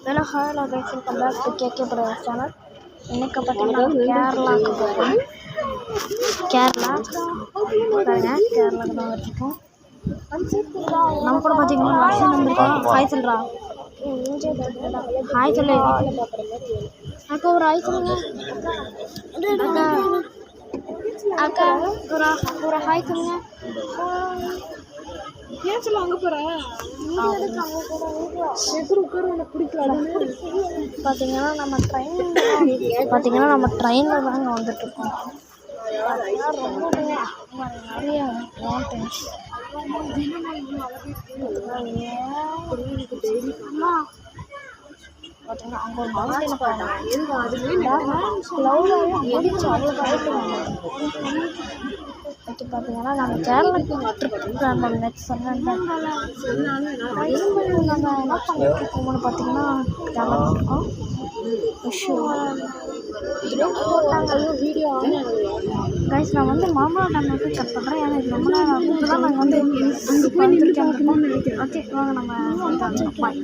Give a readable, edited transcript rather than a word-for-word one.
Hello guys, welcome back to KK brothers channel. இன்னைக்கு பார்த்தீங்கன்னா கேரளாவுக்கு போகிறோம். கேரளாவுக்கு தான் வச்சுருக்கோம். நம்ம கூட பார்த்தீங்கன்னா லட்சம் நம்பிருக்கோம். ஹாய் சொல்கிறா, ஹாய் சொல்லு அக்கா, ஒரு ஹாய் சொல்லுங்க அக்கா, ஒரு ஹாய் சொல்லுங்க. ஏன் சொல்ல அங்கே போகிறேன் பார்த்தீங்கன்னா நம்ம ட்ரெயினில் தாங்க வந்துட்டுருக்கோம். ரொம்ப நிறைய மவுண்டன்ஸ். பார்த்தீங்கன்னா அங்கே ஒரு மவுண்டன் பார்த்தீங்கன்னா நம்ம கேரளாவுக்கு ட்ரிப் பிளான் பண்ண சொன்னேன். நம்ம என்ன பண்ணிட்டு இருக்கோம்னு பார்த்தீங்கன்னா கேரளா இருக்கோம். வீடியோ கைஸ், நான் வந்து மாமா டைம் வந்து கட் பண்ணுறேன். ஏன்னா இது ரொம்ப நேரம் ஆகும். தான் நாங்கள் வந்து ஓகே வாங்க நம்ம பாய்.